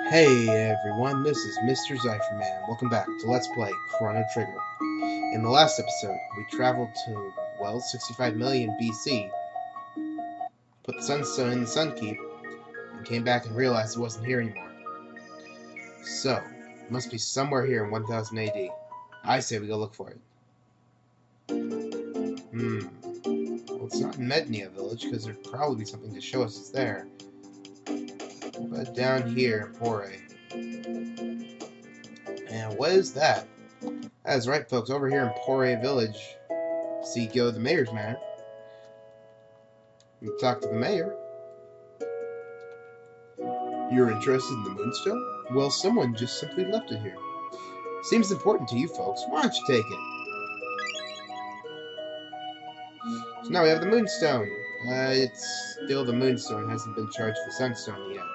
Hey everyone, this is Mr. Zypherman. Welcome back to Let's Play Chrono Trigger. In the last episode, we traveled to, well, 65 million BC, put the Sunstone in the Sun Keep, and came back and realized it wasn't here anymore. So, it must be somewhere here in 1000 AD. I say we go look for it. Well, it's not in Mednia Village, because there'd probably be something to show us it's there. But down here, Pore. And what is that? That's right, folks. Over here in Pore Village, see go the mayor's manor. We talk to the mayor. You're interested in the Moonstone? Well, someone just simply left it here. Seems important to you folks. Why don't you take it? So now we have the Moonstone. It's still the Moonstone. It hasn't been charged for Sunstone yet.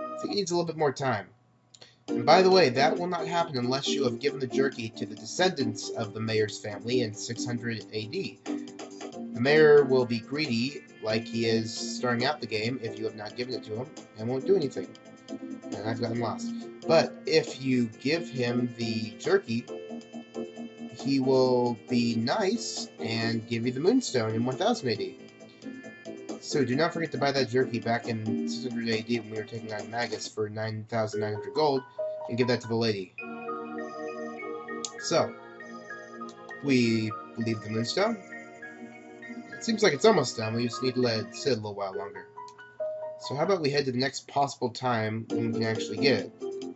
I think it needs a little bit more time. And by the way, that will not happen unless you have given the jerky to the descendants of the mayor's family in 600 AD. The mayor will be greedy, like he is starting out the game, if you have not given it to him, and won't do anything. And I've gotten lost. But if you give him the jerky, he will be nice and give you the Moonstone in 1000 AD. So do not forget to buy that jerky back in 600 AD when we were taking on Magus for 9,900 gold, and give that to the lady. So, we leave the Moonstone. It seems like it's almost done, we just need to let it sit a little while longer. So how about we head to the next possible time when we can actually get it?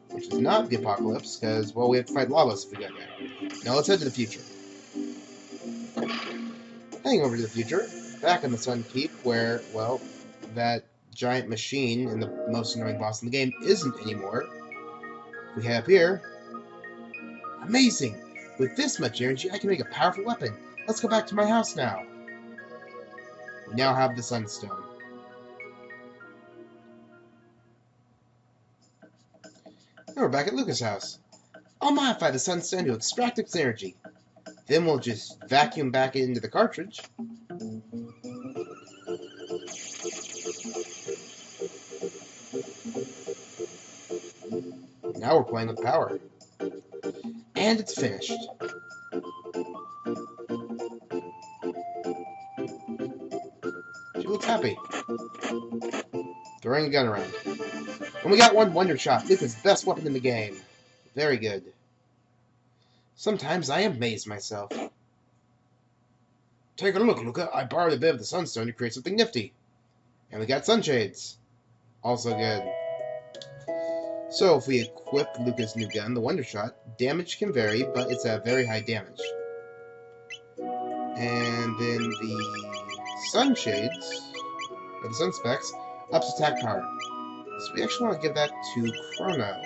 Which is not the apocalypse, because, well, we have to fight Lavos if we got there. Now let's head to the future. Heading over to the future, back in the Sun Keep, where, well, that giant machine and the most annoying boss in the game isn't anymore. We head up here. Amazing! With this much energy, I can make a powerful weapon. Let's go back to my house now. We now have the Sunstone. Now we're back at Lucas' house. I'll modify the Sunstone to extract its energy. Then we'll just vacuum back it into the cartridge. Now we're playing with power. And it's finished. She looks happy. Throwing a gun around. And we got one Wonder Shot, Luca's best weapon in the game. Very good. Sometimes I amaze myself. Take a look, Luca. I borrowed a bit of the Sunstone to create something nifty. And we got sunshades. Also good. So if we equip Luca's new gun, the Wonder Shot, damage can vary, but it's a very high damage. And then the sunshades, or the sun specs, ups attack power. So we actually want to give that to Chrono.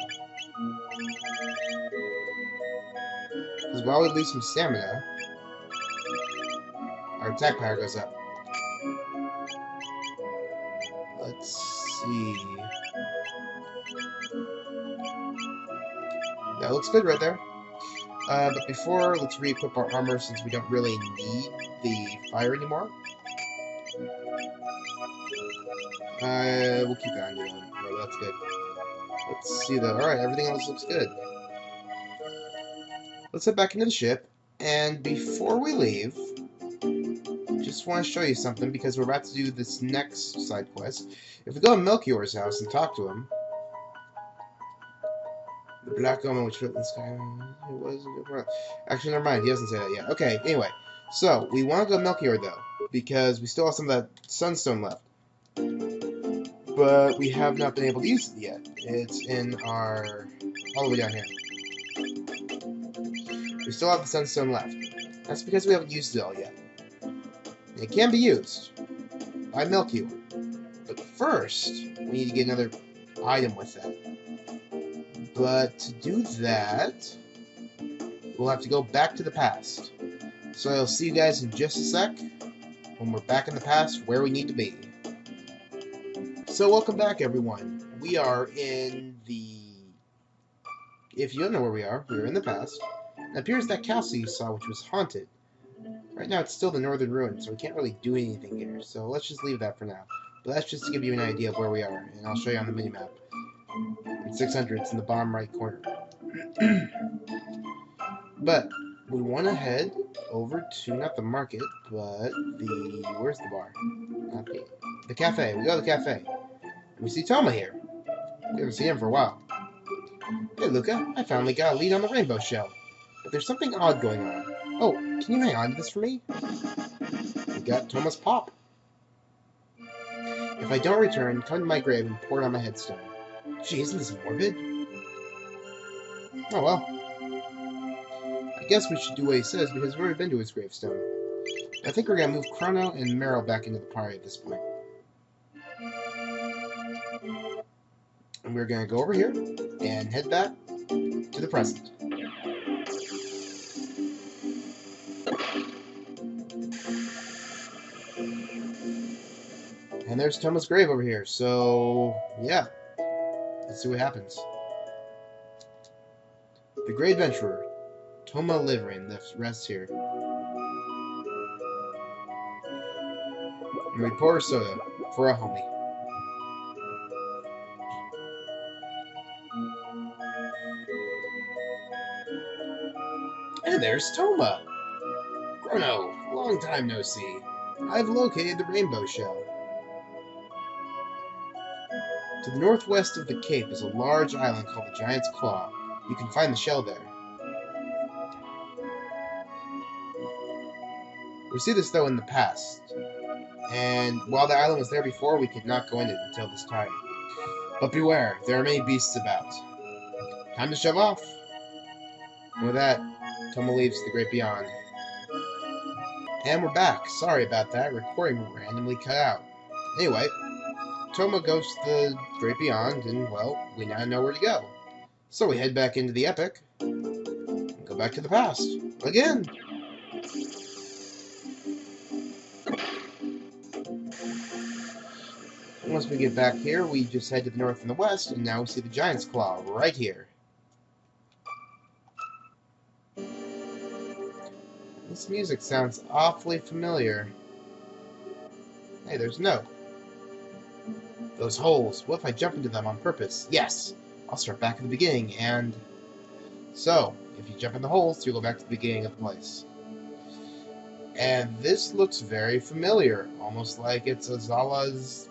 Because while we lose some stamina, our attack power goes up. Let's see. That looks good right there. But before, let's re-equip our armor since we don't really need the fire anymore. We'll keep that on. No, that's good. Let's see though. Alright, everything else looks good. Let's head back into the ship, and before we leave, just want to show you something because we're about to do this next side quest. If we go to Melchior's house and talk to him, the black omen which filled the sky, it was a good world. Actually, never mind, he doesn't say that yet. Okay, anyway, so we want to go to Melchior though, because we still have some of that Sunstone left. But we have not been able to use it yet. It's in our... all the way down here. We still have the Sunstone left. That's because we haven't used it all yet. It can be used by Melchior. But first, we need to get another item with that. But to do that, we'll have to go back to the past. So I'll see you guys in just a sec, when we're back in the past where we need to be. So welcome back, everyone. We are in the... if you don't know where we are, we're in the past. It appears that castle you saw, which was haunted. Right now it's still the northern ruin, so we can't really do anything here. So let's just leave that for now. But that's just to give you an idea of where we are, and I'll show you on the minimap. And 600, it's in the bottom right corner. But we want to head over to, not the market, but where's the bar? Not the cafe. We go to the cafe. And we see Toma here. We haven't seen him for a while. Hey, Luca, I finally got a lead on the rainbow shell. But there's something odd going on. Oh, can you hang on to this for me? We got Toma's pop. If I don't return, come to my grave and pour it on my headstone. Gee, isn't this morbid? Oh well. I guess we should do what he says because we've already been to his gravestone. I think we're gonna move Chrono and Meryl back into the party at this point. And we're gonna go over here and head back to the present. And there's Toma's grave over here, so yeah. Let's see what happens. The Great Adventurer, Toma Liverin, rests here. And we pour soda for a homie. And there's Toma! Chrono, long time no see. I've located the rainbow shell. To the northwest of the cape is a large island called the Giant's Claw. You can find the shell there. We see this, though, in the past. And while the island was there before, we could not go in it until this time. But beware, there are many beasts about. Time to shove off! And with that, Toma leaves the Great Beyond. And we're back. Sorry about that. Recording randomly cut out. Anyway, Toma goes to the Great Beyond, and, well, we now know where to go. So we head back into the epic, and go back to the past. Again! Once we get back here, we just head to the north and the west, and now we see the Giant's Claw right here. This music sounds awfully familiar. Hey, there's a note. Those holes, what if I jump into them on purpose? Yes! I'll start back at the beginning, and... So, if you jump in the holes, you'll go back to the beginning of the place. And this looks very familiar, almost like it's Azala's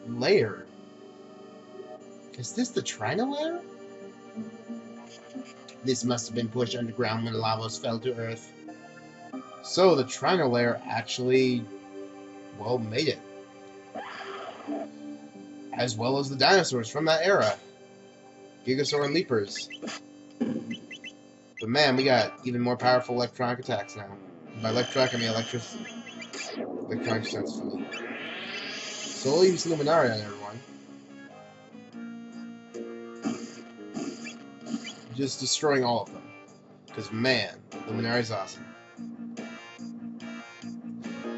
lair. Is this the Chrono lair? This must have been pushed underground when Lavos fell to Earth. So the Chrono lair actually, well, made it. As well as the dinosaurs from that era. Gigasaur and Leapers. But man, we got even more powerful electronic attacks now. By electronic, I mean electricity. Electronic sounds funny. So we'll use Luminari on everyone. Just destroying all of them. Because man, Luminari's awesome.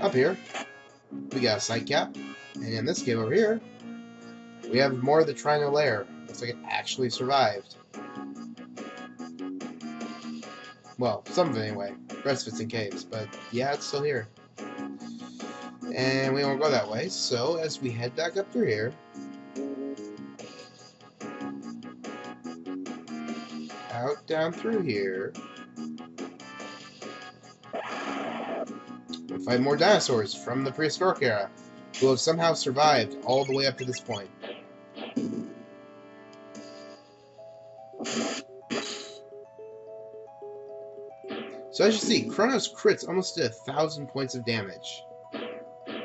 Up here, we got a sight cap. And in this game over here, we have more of the Chrono lair. Looks like it actually survived. Well, some of it anyway. The rest of it's in caves, but yeah, it's still here. And we won't go that way, so as we head back up through here, out down through here, we'll find more dinosaurs from the prehistoric era who have somehow survived all the way up to this point. So as you see, Chrono's crits almost did 1,000 points of damage.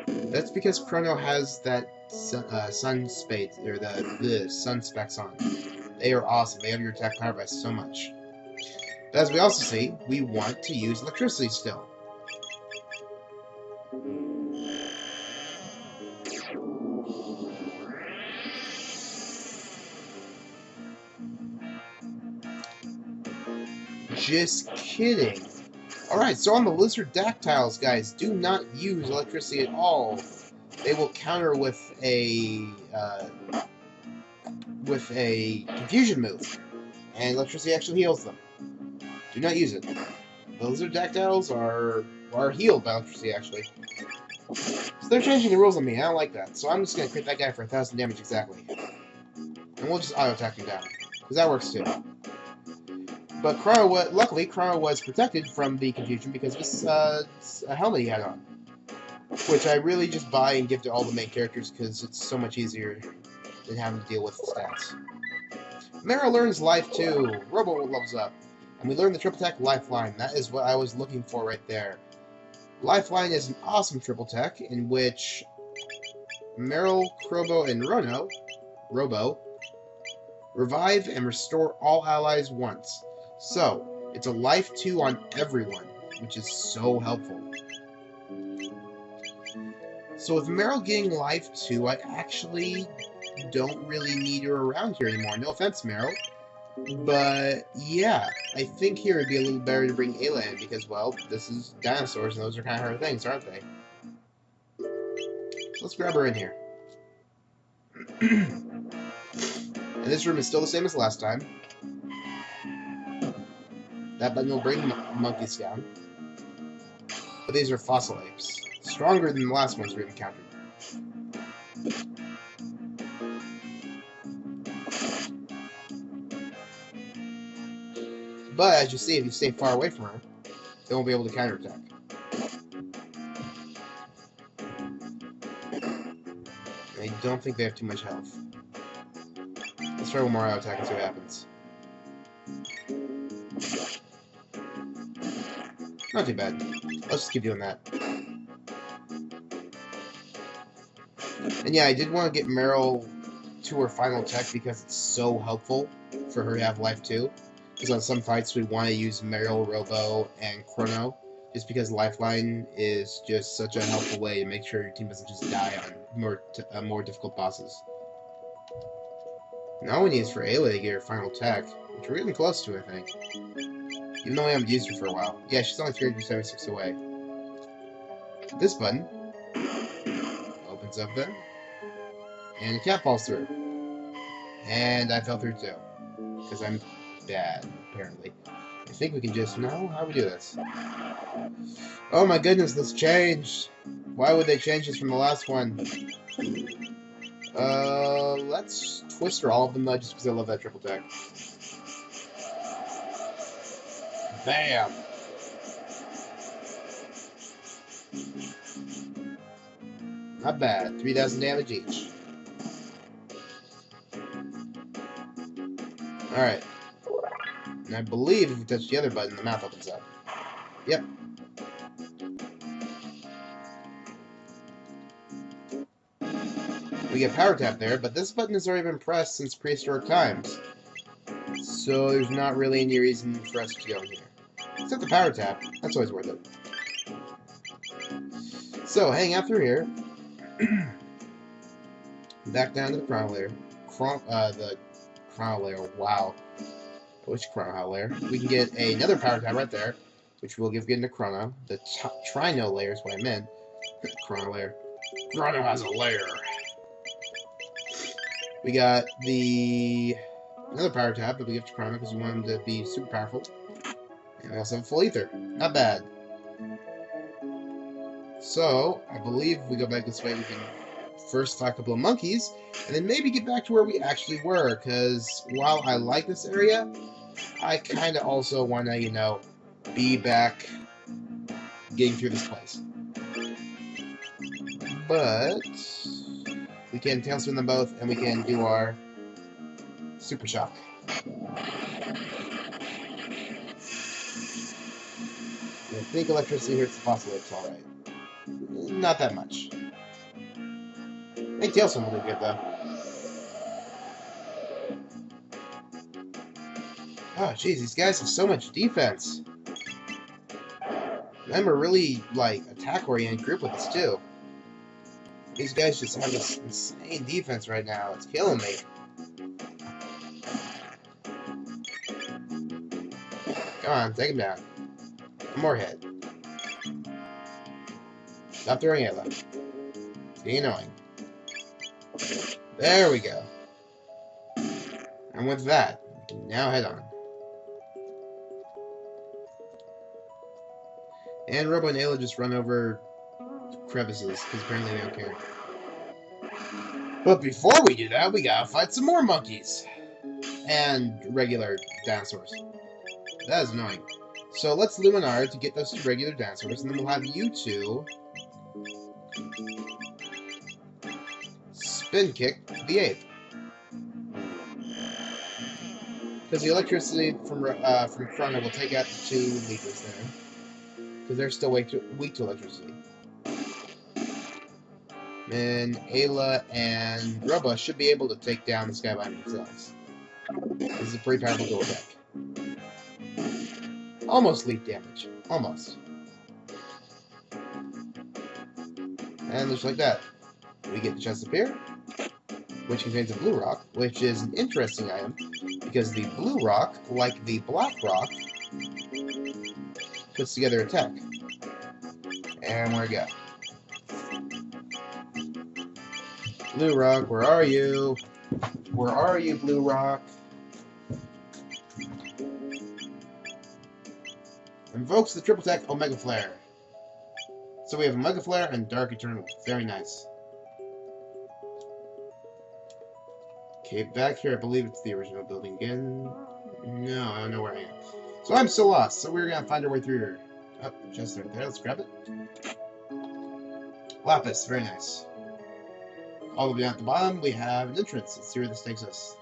That's because Chrono has that sun spade, or the sun specs on. They are awesome. They have your attack power by so much. But as we also see, we want to use electricity still. Just kidding. Alright, so on the lizard dactyls, guys, do not use electricity at all. They will counter with a confusion move. And electricity actually heals them. Do not use it. The lizard dactyls are healed by electricity, actually. So So they're changing the rules on me. I don't like that. So I'm just gonna crit that guy for 1,000 damage exactly. And we'll just auto-attack him down. Because that works too. But luckily, Chrono was protected from the confusion because of this helmet he had on. Which I really just buy and give to all the main characters because it's so much easier than having to deal with the stats. Meryl learns Life 2. Robo levels up. And we learn the triple tech Lifeline. That is what I was looking for right there. Lifeline is an awesome triple tech in which Meryl, Krobo, and Robo, revive and restore all allies once. So, it's a Life 2 on everyone, which is so helpful. So with Meryl getting Life 2, I actually don't really need her around here anymore. No offense, Meryl. But, yeah, I think here it'd be a little better to bring Ayla in because, well, this is dinosaurs and those are kind of her things, aren't they? So let's grab her in here. And this room is still the same as last time. That button will bring monkeys down. But these are fossil apes. Stronger than the last ones we've encountered. But, as you see, if you stay far away from her, they won't be able to counterattack. I don't think they have too much health. Let's try one more auto attack and see what happens. Not too bad. Let's just keep doing that. And yeah, I did want to get Meryl to her final tech because it's so helpful for her to have Life 2. Because on some fights we want to use Meryl, Robo, and Chrono, just because Lifeline is just such a helpful way to make sure your team doesn't just die on more difficult bosses. Now we need is for Ayla to get her final tech, which we're getting close to, I think. Even though we haven't used her for a while. Yeah, she's only 376 away. This button opens up then, and the cat falls through. And I fell through too, because I'm bad, apparently. I think we can just... No? How do we do this? Oh my goodness, this changed! Why would they change this from the last one? Let's Twister all of them, though, just because I love that triple tech. Bam! Not bad. 3,000 damage each. Alright. And I believe if we touch the other button, the map opens up. Yep. We get power tap there, but this button has already been pressed since prehistoric times. So there's not really any reason for us to go in here. Except the power tap. That's always worth it. So, hang out through here. Back down to the Chrono layer. The Chrono layer, wow. Which Chrono layer? We can get another power tap right there, which we'll give again to Chrono. The Trino layer is what I meant. Chrono layer. Chrono has a layer. We got another power tap that we give to Chrono because we want him to be super powerful. And we also have full ether. Not bad. So, I believe if we go back this way, we can first fight a couple of monkeys, and then maybe get back to where we actually were, because while I like this area, I kind of also want to, you know, be back getting through this place. But we can tail spin them both, and we can do our Super Shock. I think electricity hurts the fossil apes alright. Not that much. I think tail spin will do good, though. Oh, jeez, these guys have so much defense. And I'm a really, like, attack-oriented group with this, too. These guys just have this insane defense right now. It's killing me. Come on, take him down. One more hit. Stop throwing Ayla. It's getting annoying. There we go. And with that, we can now head on. And Robo and Ayla just run over crevices, because apparently they don't care. But before we do that, we gotta fight some more monkeys. And regular dinosaurs. That is annoying. So let's Luminar to get those two regular dinosaurs, and then we'll have you two spin kick the ape. Because the electricity from Chrono will take out the two leaders there. Because they're still weak to electricity. And Ayla and Grubba should be able to take down this guy by themselves. This is a pretty powerful dual attack. Almost lead damage. Almost. And just like that, we get the chest of here, which contains a blue rock, which is an interesting item, because the blue rock, like the black rock, puts together attack. And where we go? Blue rock, where are you? Where are you, blue rock? Invokes the triple attack Omega Flare. So we have Omega Flare and Dark Eternal. Very nice. Okay, back here I believe it's the original building again. No, I don't know where I am. So I'm still lost, so we're gonna find our way through here. Oh, just right there, let's grab it. Lapis, very nice. All the way down at the bottom, we have an entrance. Let's see where this takes us.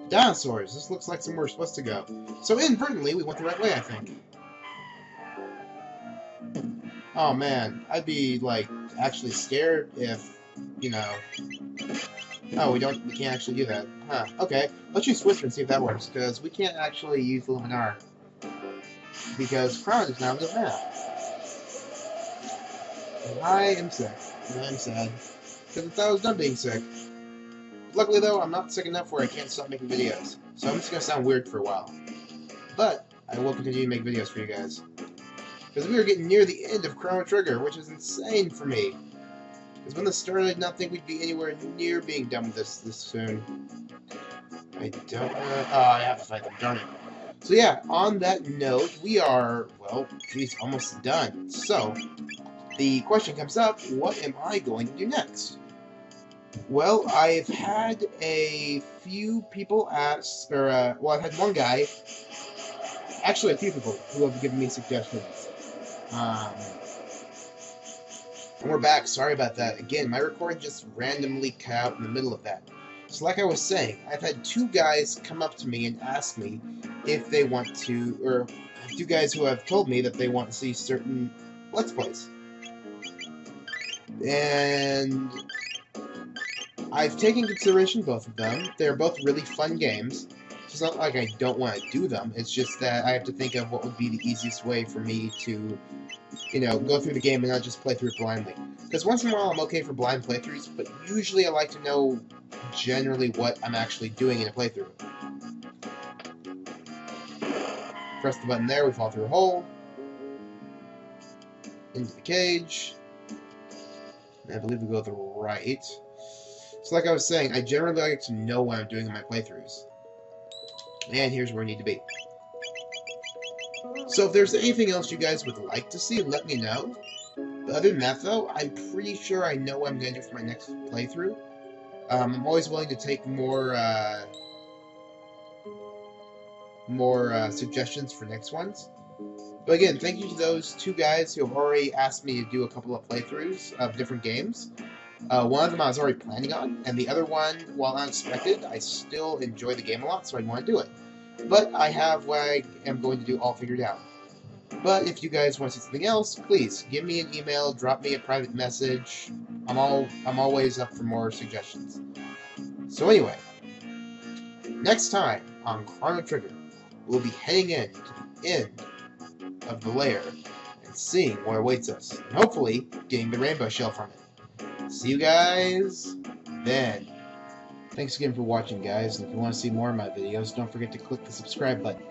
Dinosaurs, this looks like somewhere we're supposed to go. So inadvertently, we went the right way, I think. Oh man, I'd be, like, actually scared if, you know... Oh, we can't actually do that. Huh, okay. Let's use Twister and see if that works, because we can't actually use Luminar. Because Chrono is now on the map. I am sick. I'm sad. Because I thought I was done being sick. Luckily, though, I'm not sick enough where I can't stop making videos. So I'm just going to sound weird for a while. But I will continue to make videos for you guys. Because we are getting near the end of Chrono Trigger, which is insane for me. Because when this started, I did not think we'd be anywhere near being done with this soon. I don't want to... Oh, I have to fight them, darn it. So yeah, on that note, we are, well, geez, almost done. So, the question comes up, what am I going to do next? Well, I've had a few people ask, or, well, I've had one guy, actually a few people, who have given me suggestions. And we're back, sorry about that. Again, my recording just randomly cut out in the middle of that. So like I was saying, I've had two guys come up to me and ask me if they want to, or two guys who have told me that they want to see certain Let's Plays. And I've taken consideration both of them. They're both really fun games. It's not like I don't want to do them. It's just that I have to think of what would be the easiest way for me to, you know, go through the game and not just play through it blindly. Because once in a while I'm okay for blind playthroughs, but usually I like to know generally what I'm actually doing in a playthrough. Press the button there, we fall through a hole. Into the cage. And I believe we go to the right. So like I was saying, I generally like to know what I'm doing in my playthroughs. And here's where I need to be. So if there's anything else you guys would like to see, let me know. But other than that, though, I'm pretty sure I know what I'm going to do for my next playthrough. I'm always willing to take more suggestions for next ones. But again, thank you to those two guys who have already asked me to do a couple of playthroughs of different games. One of them I was already planning on, and the other one, while unexpected, I still enjoy the game a lot, so I want to do it. But I have what I am going to do all figured out. But if you guys want to see something else, please give me an email, drop me a private message. I'm always up for more suggestions. So anyway, next time on Chrono Trigger, we'll be heading in to the end of the lair and seeing what awaits us, and hopefully getting the rainbow shell from it. See you guys then. Thanks again for watching, guys, and if you want to see more of my videos, don't forget to click the subscribe button.